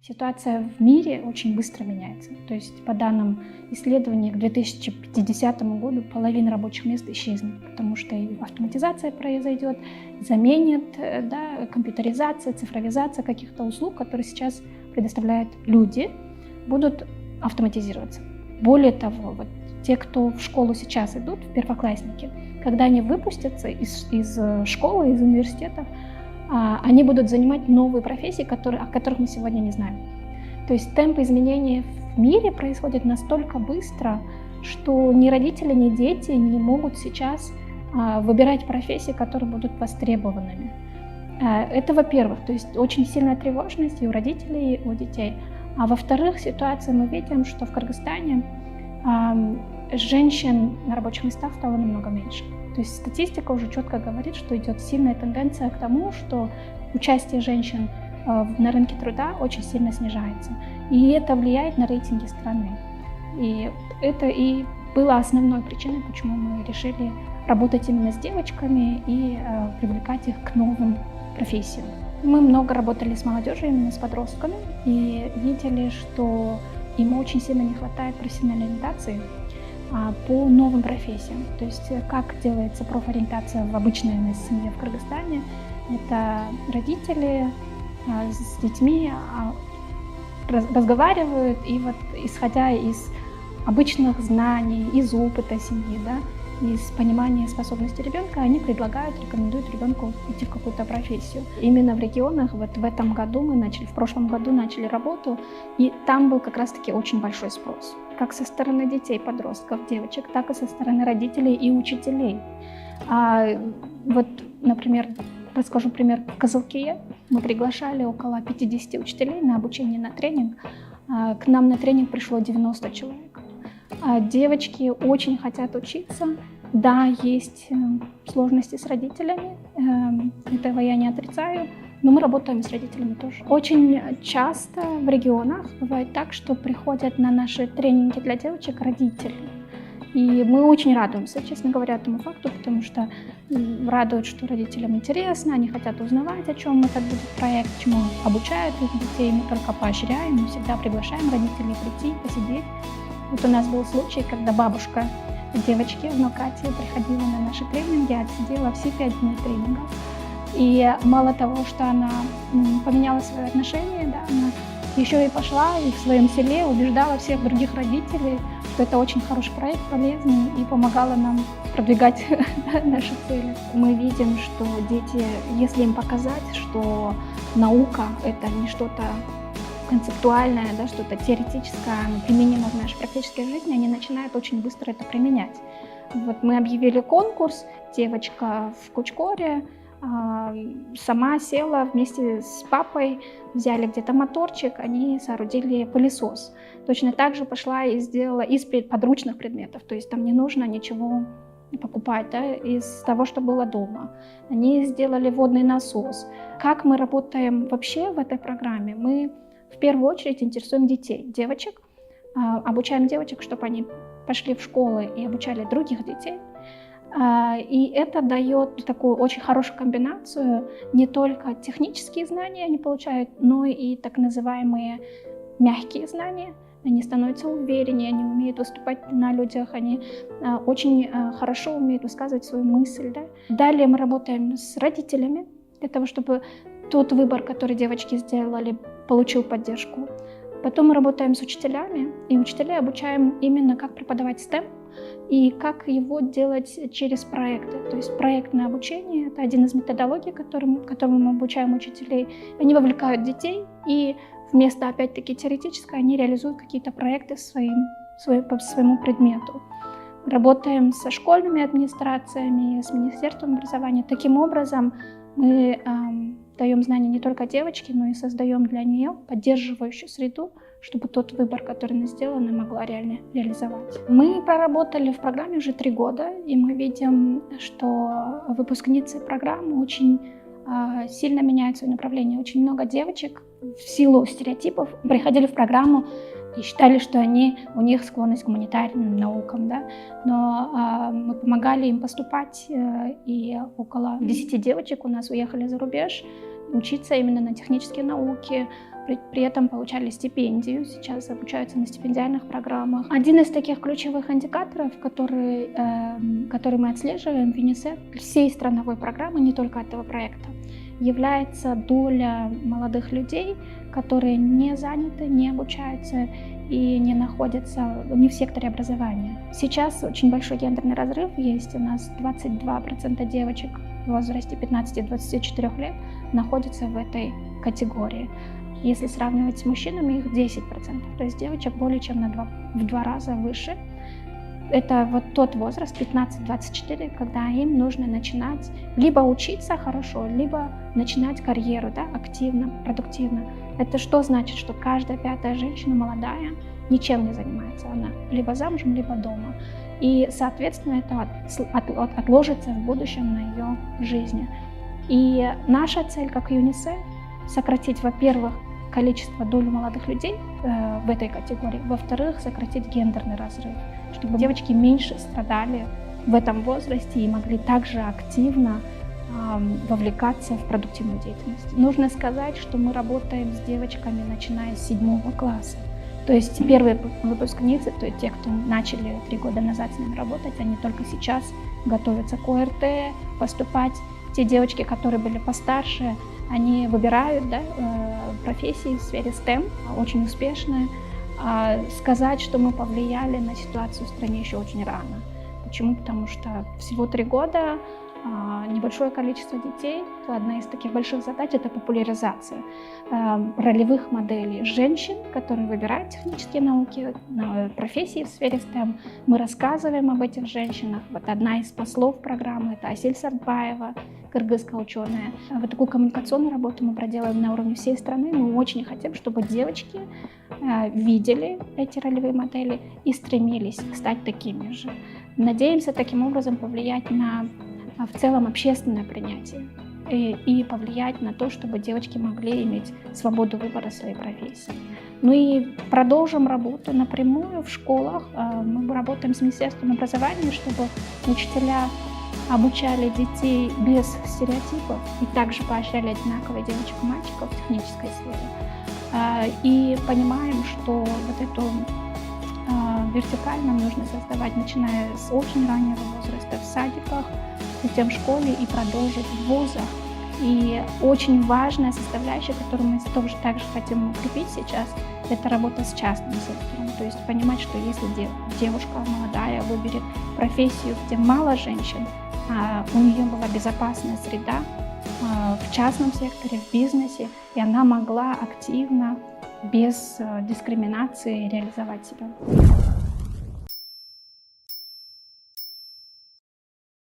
Ситуация в мире очень быстро меняется. То есть, по данным исследований, к 2050 году половина рабочих мест исчезнет, потому что и автоматизация произойдет, заменит, компьютеризация, цифровизация каких-то услуг, которые сейчас предоставляют люди, будут автоматизироваться. Более того, вот те, кто в школу сейчас идут, первоклассники, когда они выпустятся из школы, из университета, они будут занимать новые профессии, о которых мы сегодня не знаем. То есть темп изменений в мире происходит настолько быстро, что ни родители, ни дети не могут сейчас выбирать профессии, которые будут востребованными. Это, во-первых, то есть очень сильная тревожность и у родителей, и у детей. А во-вторых, ситуацию мы видим, что в Кыргызстане женщин на рабочих местах стало намного меньше. То есть статистика уже четко говорит, что идет сильная тенденция к тому, что участие женщин на рынке труда очень сильно снижается. И это влияет на рейтинги страны. И это и было основной причиной, почему мы решили работать именно с девочками и привлекать их к новым профессиям. Мы много работали с молодежью, именно с подростками, и видели, что им очень сильно не хватает профессиональной ориентации по новым профессиям. То есть как делается профориентация в обычной семье в Кыргызстане. Это родители с детьми разговаривают, и вот исходя из обычных знаний, из опыта семьи, из понимания способностей ребенка, они рекомендуют ребенку идти в какую-то профессию. Именно в регионах в этом году в прошлом году начали работу, и там был как раз-таки очень большой спрос. Как со стороны детей, подростков, девочек, так и со стороны родителей и учителей. Например, расскажу пример. В Кызылкие мы приглашали около 50 учителей на обучение, на тренинг. К нам на тренинг пришло 90 человек. Девочки очень хотят учиться. Да, есть сложности с родителями, этого я не отрицаю, но мы работаем с родителями тоже. Очень часто в регионах бывает так, что приходят на наши тренинги для девочек родители. И мы очень радуемся, честно говоря, этому факту, потому что радует, что родителям интересно, они хотят узнавать, о чем этот будет проект, чему обучают их детей. Мы только поощряем, мы всегда приглашаем родителей прийти, посидеть. Вот у нас был случай, когда бабушка девочки в Нокате приходила на наши тренинги, отсидела все 5 дней тренинга. И мало того, что она поменяла свои отношения, она еще и пошла и в своем селе убеждала всех других родителей, что это очень хороший проект, полезный, и помогала нам продвигать наши цели. Мы видим, что дети, если им показать, что наука — это не что-то концептуальное, что-то теоретическое, применимо в нашей практической жизни, они начинают очень быстро это применять. Вот мы объявили конкурс, девочка в Кучкоре сама села вместе с папой, взяли где-то моторчик, они соорудили пылесос. Точно так же пошла и сделала из подручных предметов, то есть там не нужно ничего покупать, из того, что было дома. Они сделали водный насос. Как мы работаем вообще в этой программе? Мы в первую очередь интересуем детей, девочек, обучаем девочек, чтобы они пошли в школы и обучали других детей. И это дает такую очень хорошую комбинацию, не только технические знания они получают, но и так называемые мягкие знания. Они становятся увереннее, они умеют выступать на людях, они очень хорошо умеют высказывать свою мысль. Далее мы работаем с родителями для того, чтобы тот выбор, который девочки сделали, получил поддержку. Потом мы работаем с учителями, и учителей обучаем именно как преподавать STEM и как его делать через проекты. То есть проектное обучение — это один из методологий, которым мы обучаем учителей. Они вовлекают детей, и вместо, опять-таки, теоретической, они реализуют какие-то проекты по своему предмету. Работаем со школьными администрациями, с Министерством образования. Таким образом, мы даем знания не только девочке, но и создаем для нее поддерживающую среду, чтобы тот выбор, который она сделала, она могла реально реализовать. Мы проработали в программе уже 3 года, и мы видим, что выпускницы программы очень сильно меняют свое направление. Очень много девочек в силу стереотипов приходили в программу и считали, что у них склонность к гуманитарным наукам, но мы помогали им поступать, и около 10 девочек у нас уехали за рубеж, учиться именно на технические науки, при этом получали стипендию, сейчас обучаются на стипендиальных программах. Один из таких ключевых индикаторов, который мы отслеживаем в ЮНИСЕФ, всей страновой программы, не только этого проекта, является доля молодых людей, которые не заняты, не обучаются и не находятся не в секторе образования. Сейчас очень большой гендерный разрыв есть. У нас 22% девочек в возрасте 15-24 лет находятся в этой категории. Если сравнивать с мужчинами, их 10%. То есть девочек более чем в 2 раза выше. Это вот тот возраст, 15-24, когда им нужно начинать либо учиться хорошо, либо начинать карьеру, да, активно, продуктивно. Это что значит? Что каждая 5-я женщина молодая ничем не занимается. Она либо замужем, либо дома. И, соответственно, это отложится в будущем на ее жизни. И наша цель, как ЮНИСЕФ, сократить, во-первых, количество доли молодых людей в этой категории, во-вторых, сократить гендерный разрыв, чтобы девочки меньше страдали в этом возрасте и могли также активно вовлекаться в продуктивную деятельность. Нужно сказать, что мы работаем с девочками, начиная с 7 класса. То есть первые выпускницы, то есть те, кто начали 3 года назад с нами работать, они только сейчас готовятся к ОРТ, поступать. Те девочки, которые были постарше, они выбирают, да, профессии в сфере STEM, очень успешные. Сказать, что мы повлияли на ситуацию в стране, еще очень рано. Почему? Потому что всего 3 года, небольшое количество детей. Одна из таких больших задач – это популяризация ролевых моделей женщин, которые выбирают технические науки, профессии в сфере STEM. Мы рассказываем об этих женщинах. Вот одна из послов программы – это Асель Сартбаева, кыргызская ученая. Вот такую коммуникационную работу мы проделаем на уровне всей страны. Мы очень хотим, чтобы девочки видели эти ролевые модели и стремились стать такими же. Надеемся таким образом повлиять на в целом общественное принятие и повлиять на то, чтобы девочки могли иметь свободу выбора своей профессии. Ну и продолжим работу напрямую в школах. Мы работаем с Министерством образования, чтобы учителя обучали детей без стереотипов и также поощряли одинаково девочек и мальчиков в технической сфере. И понимаем, что вот эту вертикаль нам нужно создавать, начиная с очень раннего возраста в садиках, затем в школе и продолжить в вузах. И очень важная составляющая, которую мы тоже также хотим укрепить сейчас, это работа с частным сектором. То есть понимать, что если девушка молодая выберет профессию, где мало женщин, у нее была безопасная среда в частном секторе, в бизнесе, и она могла активно, без дискриминации реализовать себя.